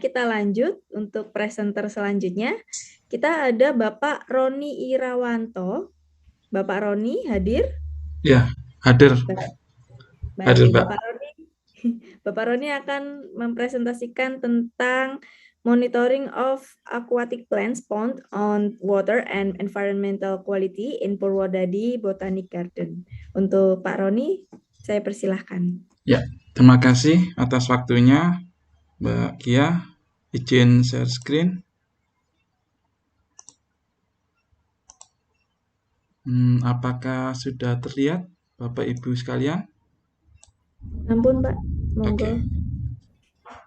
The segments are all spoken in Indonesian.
Kita lanjut untuk presenter selanjutnya. Kita ada Bapak Roni Irawanto. Bapak Roni hadir? Ya, hadir, hadir Baik, Mbak. Bapak Roni akan mempresentasikan tentang monitoring of aquatic plants pond on water and environmental quality in Purwodadi Botanic Garden. Untuk Pak Roni, saya persilahkan. Ya, terima kasih atas waktunya, Mbak Kia. Izin share screen. Apakah sudah terlihat, Bapak Ibu sekalian? Ampun, Pak. Monggo. Oke.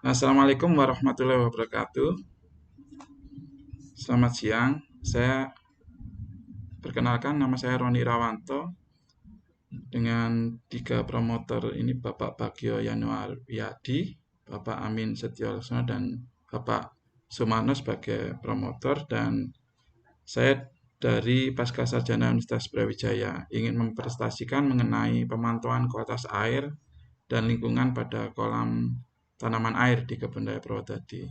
Assalamualaikum warahmatullahi wabarakatuh. Selamat siang. Saya perkenalkan, nama saya Roni Irawanto. Dengan 3 promotor ini, Bapak Bagio Yanuarwiyadi, Bapak Amin Setioleksono, dan Bapak Sumarno sebagai promotor, dan saya dari Pascasarjana Universitas Brawijaya ingin mempresentasikan mengenai pemantauan kualitas air dan lingkungan pada kolam tanaman air di Kebun Raya Purwodadi.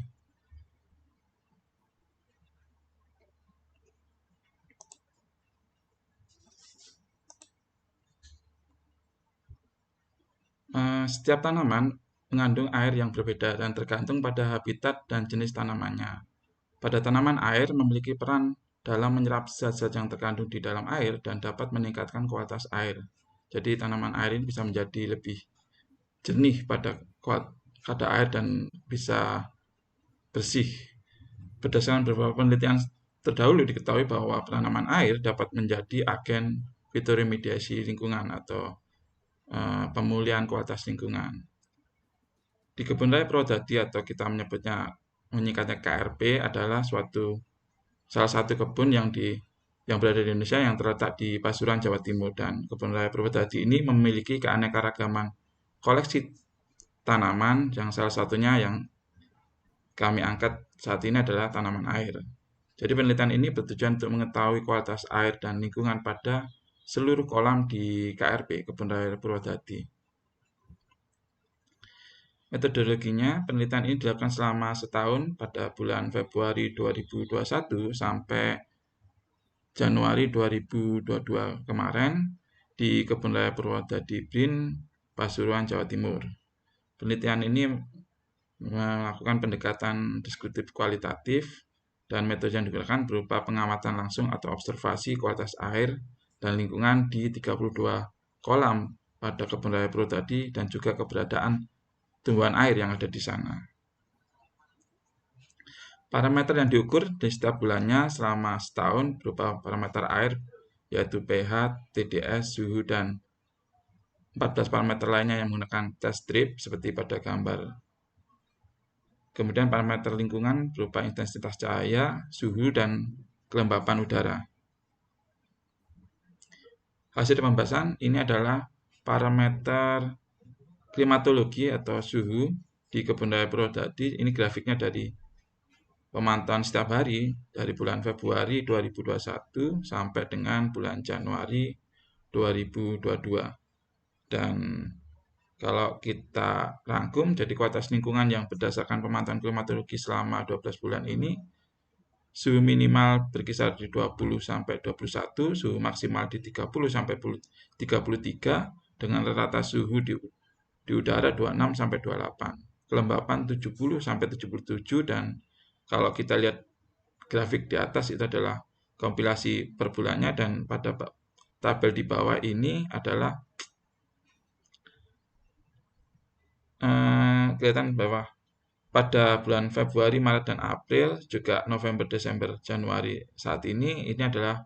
Setiap tanaman mengandung air yang berbeda dan tergantung pada habitat dan jenis tanamannya. Pada tanaman air memiliki peran dalam menyerap zat-zat yang terkandung di dalam air dan dapat meningkatkan kualitas air. Jadi tanaman air ini bisa menjadi lebih jernih pada air dan bisa bersih. Berdasarkan beberapa penelitian terdahulu diketahui bahwa penanaman air dapat menjadi agen fitoremediasi lingkungan atau pemulihan kualitas lingkungan. Di Kebun Raya Purwodadi atau kita menyingkatnya KRP adalah salah satu kebun yang berada di Indonesia yang terletak di Pasuruan, Jawa Timur, dan Kebun Raya Purwodadi ini memiliki keanekaragaman koleksi tanaman yang salah satunya yang kami angkat saat ini adalah tanaman air. Jadi penelitian ini bertujuan untuk mengetahui kualitas air dan lingkungan pada seluruh kolam di KRP, Kebun Raya Purwodadi. Metodologinya, penelitian ini dilakukan selama setahun pada bulan Februari 2021 sampai Januari 2022 kemarin di Kebun Raya Purwodadi Brin, Pasuruan, Jawa Timur. Penelitian ini melakukan pendekatan deskriptif kualitatif dan metode yang digunakan berupa pengamatan langsung atau observasi kualitas air dan lingkungan di 32 kolam pada Kebun Raya Purwodadi dan juga keberadaan tumbuhan air yang ada di sana. Parameter yang diukur di setiap bulannya selama setahun berupa parameter air yaitu pH, TDS, suhu, dan 14 parameter lainnya yang menggunakan test strip seperti pada gambar. Kemudian parameter lingkungan berupa intensitas cahaya, suhu, dan kelembapan udara. Hasil pembahasan ini adalah parameter klimatologi atau suhu di Kebun Raya Purwodadi. Ini grafiknya dari pemantauan setiap hari dari bulan Februari 2021 sampai dengan bulan Januari 2022. Dan kalau kita rangkum, jadi kualitas lingkungan yang berdasarkan pemantauan klimatologi selama 12 bulan ini, suhu minimal berkisar di 20 sampai 21, suhu maksimal di 30 sampai 33, dengan rata suhu di udara 26 sampai 28, kelembapan 70 sampai 77, dan kalau kita lihat grafik di atas itu adalah kompilasi per bulannya, dan pada tabel di bawah ini adalah kelihatan bahwa pada bulan Februari, Maret, dan April, juga November, Desember, Januari saat ini adalah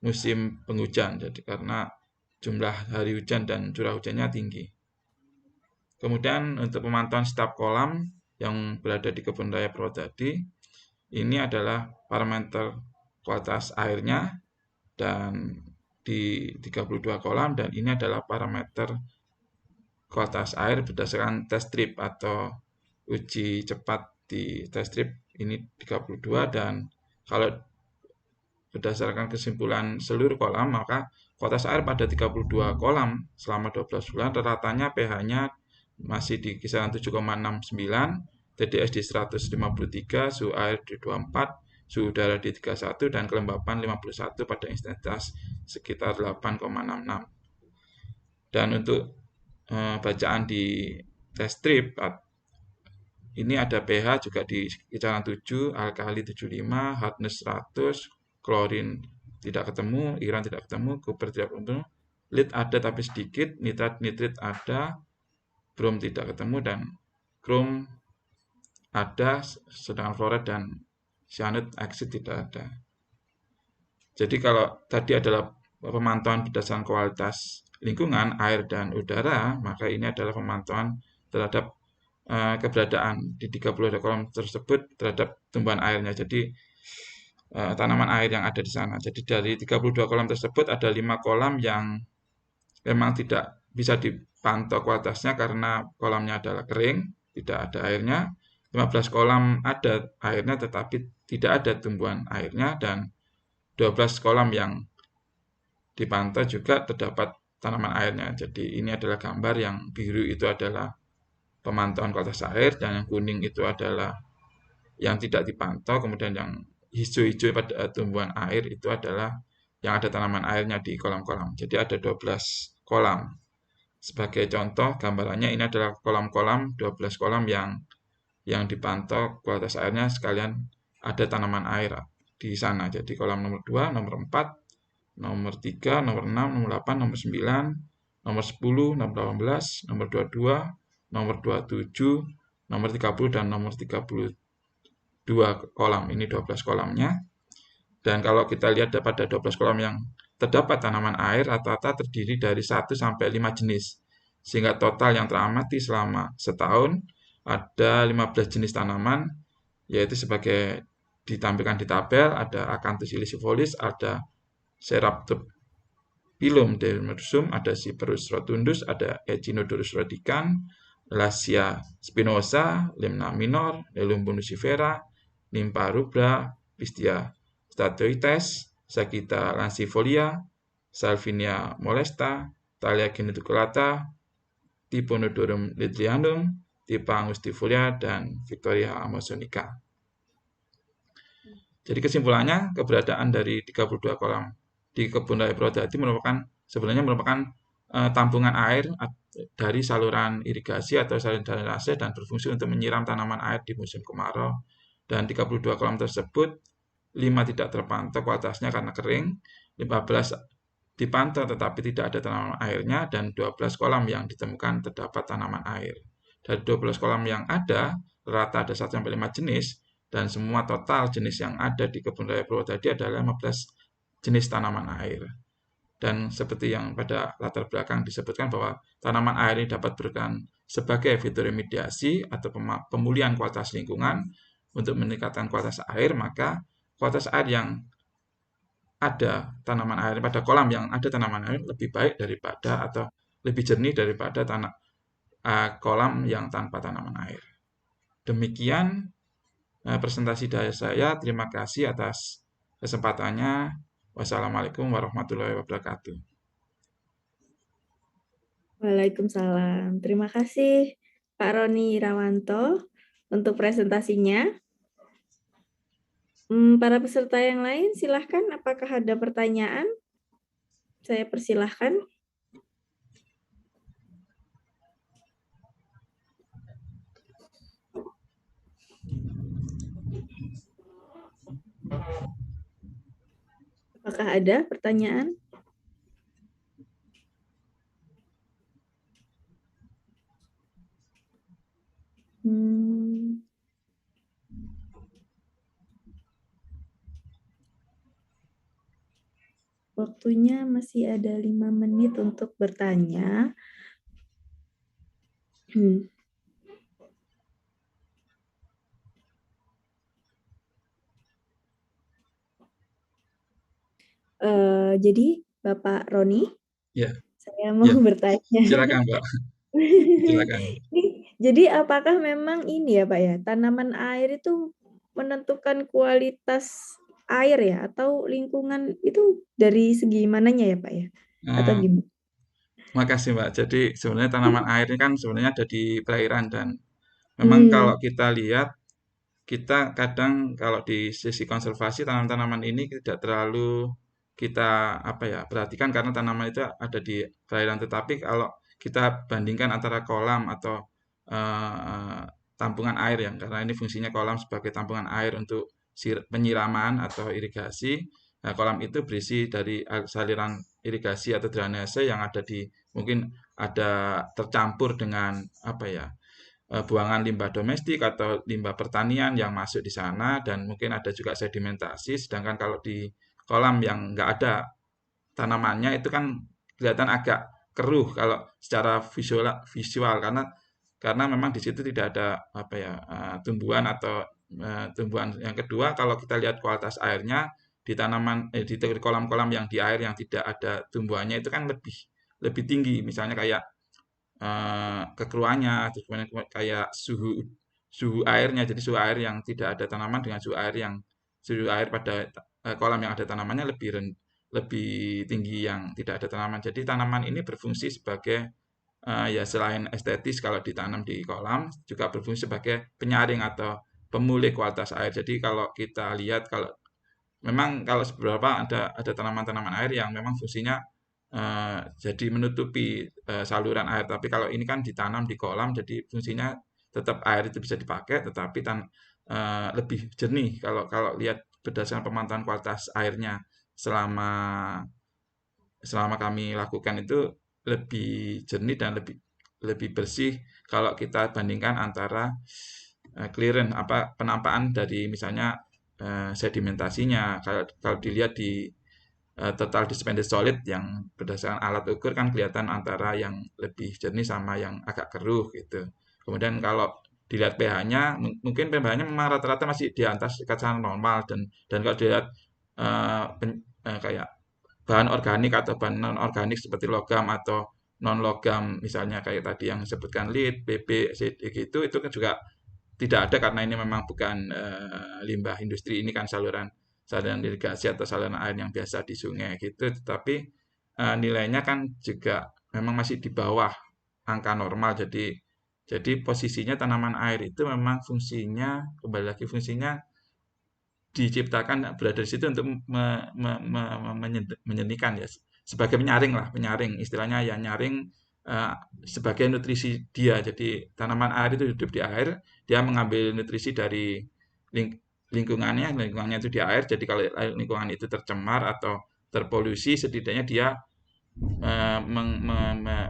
musim penghujan. Jadi karena jumlah hari hujan dan curah hujannya tinggi. Kemudian untuk pemantauan setiap kolam yang berada di Kebun Raya Purwodadi, ini adalah parameter kualitas airnya dan di 32 kolam, dan ini adalah parameter kualitas air berdasarkan test strip atau uji cepat di test strip ini 32, dan kalau berdasarkan kesimpulan seluruh kolam maka kualitas air pada 32 kolam selama 12 bulan ratanya pH-nya masih di kisaran 7,69, TDS di 153, suhu air di 24, suhu udara di 31, dan kelembapan 51 pada intensitas sekitar 8,66. Dan untuk bacaan di test strip ini ada pH juga di kisaran 7, alkali 75, hardness 100, klorin tidak ketemu, iran tidak ketemu, koper tidak ketemu, lead ada tapi sedikit, nitrit ada, brom tidak ketemu, dan krom ada, sedangkan fluoride dan cyanide exit tidak ada. Jadi kalau tadi adalah pemantauan berdasarkan kualitas lingkungan, air dan udara, maka ini adalah pemantauan terhadap keberadaan di 32 kolam tersebut terhadap tumbuhan airnya. Jadi tanaman air yang ada di sana. Jadi dari 32 kolam tersebut ada 5 kolam yang memang tidak bisa dipantau kualitasnya karena kolamnya adalah kering, tidak ada airnya. 15 kolam ada airnya tetapi tidak ada tumbuhan airnya, dan 12 kolam yang dipantau juga terdapat tanaman airnya. Jadi ini adalah gambar. Yang biru itu adalah pemantauan kualitas air, dan yang kuning itu adalah yang tidak dipantau, kemudian yang hijau-hijau pada tumbuhan air itu adalah yang ada tanaman airnya di kolam-kolam. Jadi ada 12 kolam. Sebagai contoh gambarannya, ini adalah kolam-kolam, 12 kolam yang dipantau kualitas airnya, sekalian ada tanaman air di sana. Jadi kolam nomor 2, nomor 4, nomor 3, nomor 6, nomor 8, nomor 9, nomor 10, nomor 18, nomor 22, nomor 27, nomor 30, dan nomor 32 kolam. Ini 12 kolamnya. Dan kalau kita lihat pada 12 kolam yang terdapat tanaman air, rata-rata terdiri dari 1 sampai 5 jenis. Sehingga total yang teramati selama setahun ada 15 jenis tanaman, yaitu sebagai ditampilkan di tabel, ada Acanthus ilicifolis, ada Seraptopilum demersum, ada Cyperus rotundus, ada Echinodorus rhodicans, Elasia spinosa, Lemna minor, Nelumbo nucifera, Nympha rubra, Pistia statoides, Sagitta lancifolia, Salvinia molesta, Thalia geniculata, Typhonodorus lidrianum, Typha angustifolia, dan Victoria amazonica. Jadi kesimpulannya, keberadaan dari 32 kolam di Kebun Raya Purwodadi sebenarnya merupakan tampungan air dari saluran irigasi atau saluran drainase, dan berfungsi untuk menyiram tanaman air di musim kemarau. Dan 32 kolam tersebut, 5 tidak terpantau kualitasnya karena kering, 15 dipantau tetapi tidak ada tanaman airnya, dan 12 kolam yang ditemukan terdapat tanaman air. Dari 12 kolam yang ada, rata ada 1-5 jenis, dan semua total jenis yang ada di Kebun Raya Purwodadi adalah 15 jenis tanaman air. Dan seperti yang pada latar belakang disebutkan bahwa tanaman air ini dapat berperan sebagai fitoremediasi atau pemulihan kualitas lingkungan untuk meningkatkan kualitas air, maka kualitas air yang ada tanaman air pada kolam yang ada tanaman air lebih baik daripada atau lebih jernih daripada kolam yang tanpa tanaman air. Demikian presentasi dari saya. Terima kasih atas kesempatannya. Wassalamualaikum warahmatullahi wabarakatuh. Waalaikumsalam. Terima kasih Pak Roni Irawanto untuk presentasinya. Para peserta yang lain silahkan, apakah ada pertanyaan? Saya persilahkan. Apakah ada pertanyaan? Waktunya masih ada 5 menit untuk bertanya. Jadi Bapak Roni, Ya, saya mau ya. bertanya. Silakan, Pak. Silakan. Jadi apakah memang ini ya Pak ya, tanaman air itu menentukan kualitas air ya, atau lingkungan itu dari segi mananya ya Pak ya? Atau gimana? Makasih, Mbak. Jadi sebenarnya tanaman air ini kan sebenarnya ada di perairan, dan Memang Hmm. kalau kita lihat, kita kadang kalau di sisi konservasi tanaman-tanaman ini tidak terlalu kita apa ya perhatikan karena tanaman itu ada di perairan. Tetapi kalau kita bandingkan antara kolam atau eh, tampungan air ya, karena ini fungsinya kolam sebagai tampungan air untuk penyiraman atau irigasi. Nah, kolam itu berisi dari saliran irigasi atau drainase yang ada di mungkin ada tercampur dengan apa ya buangan limbah domestik atau limbah pertanian yang masuk di sana dan mungkin ada juga sedimentasi. Sedangkan kalau di kolam yang nggak ada tanamannya itu kan kelihatan agak keruh kalau secara visual visual karena memang di situ tidak ada apa ya tumbuhan atau tumbuhan. Yang kedua kalau kita lihat kualitas airnya di di kolam-kolam yang di air yang tidak ada tumbuhannya itu kan lebih lebih tinggi misalnya kayak kekeruannya, terus kemudian kayak suhu suhu airnya. Jadi suhu air yang tidak ada tanaman dengan suhu air pada kolam yang ada tanamannya lebih tinggi yang tidak ada tanaman. Jadi tanaman ini berfungsi sebagai ya selain estetis kalau ditanam di kolam juga berfungsi sebagai penyaring atau pemulih kualitas air. Jadi kalau kita lihat kalau memang kalau beberapa ada tanaman-tanaman air yang memang fungsinya jadi menutupi saluran air. Tapi kalau ini kan ditanam di kolam, jadi fungsinya tetap air itu bisa dipakai, tetapi lebih jernih. Kalau kalau lihat berdasarkan pemantauan kualitas airnya selama selama kami lakukan itu lebih jernih dan lebih lebih bersih kalau kita bandingkan antara clearance apa penampaan dari misalnya sedimentasinya. Kalau kalau dilihat di total dispended solid yang berdasarkan alat ukur kan kelihatan antara yang lebih jernih sama yang agak keruh gitu. Kemudian kalau dilihat pH-nya, mungkin pH-nya memang rata-rata masih di atas tekanan normal dan kalau dilihat kayak bahan organik atau bahan non organik seperti logam atau non logam misalnya kayak tadi yang disebutkan lead, BB, CD gitu itu kan juga tidak ada karena ini memang bukan limbah industri ini kan saluran irigasi atau saluran air yang biasa di sungai gitu tetapi nilainya kan juga memang masih di bawah angka normal jadi posisinya tanaman air itu memang fungsinya kembali lagi fungsinya diciptakan berada di situ untuk menyenikan ya sebagai penyaring lah penyaring istilahnya ya nyaring eh, sebagai nutrisi dia jadi tanaman air itu hidup di air dia mengambil nutrisi dari ling- lingkungannya itu di air jadi kalau lingkungan itu tercemar atau terpolusi setidaknya dia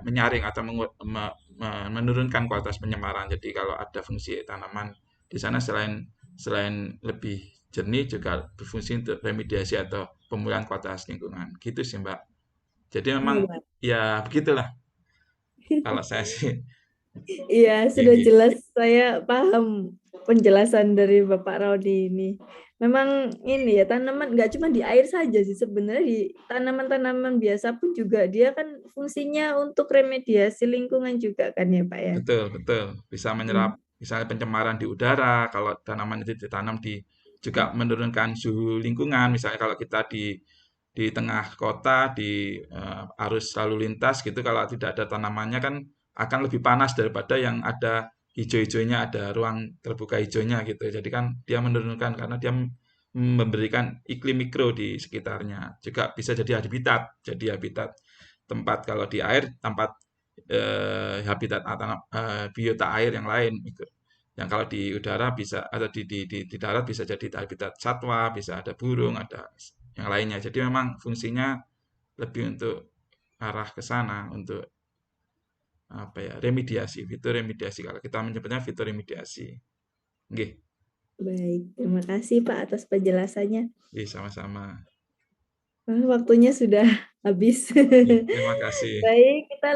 menyaring atau menurunkan kualitas pencemaran. Jadi kalau ada fungsi tanaman di sana selain selain lebih jernih juga berfungsi untuk remediasi atau pemulihan kualitas lingkungan. Gitu sih, Mbak. Jadi memang Oh, Mbak. ya begitulah kalau saya sih. Iya, sudah Gini. jelas saya paham penjelasan dari Bapak Rodi ini. Memang ini ya tanaman nggak cuma di air saja sih sebenarnya di tanaman-tanaman biasa pun juga dia kan fungsinya untuk remediasi lingkungan juga kan ya Pak ya. Betul, betul. Bisa menyerap Hmm. misalnya pencemaran di udara, kalau tanaman itu ditanam di juga menurunkan suhu lingkungan. Misalnya kalau kita di tengah kota, di arus lalu lintas gitu, kalau tidak ada tanamannya kan akan lebih panas daripada yang ada hijau-hijaunya, ada ruang terbuka hijaunya gitu. Jadi kan dia menurunkan karena dia memberikan iklim mikro di sekitarnya. Juga bisa jadi habitat tempat kalau di air tempat habitat atau biota air yang lain gitu. Yang kalau di udara bisa atau di darat bisa jadi habitat satwa, bisa ada burung, ada yang lainnya. Jadi memang fungsinya lebih untuk arah ke sana untuk apa ya remediasi, fitur remediasi kalau kita menyebutnya fitur remediasi. Nggih, Baik, terima kasih Pak atas penjelasannya. nggih sama-sama. Waktunya sudah habis. Nggih, terima kasih. Baik, kita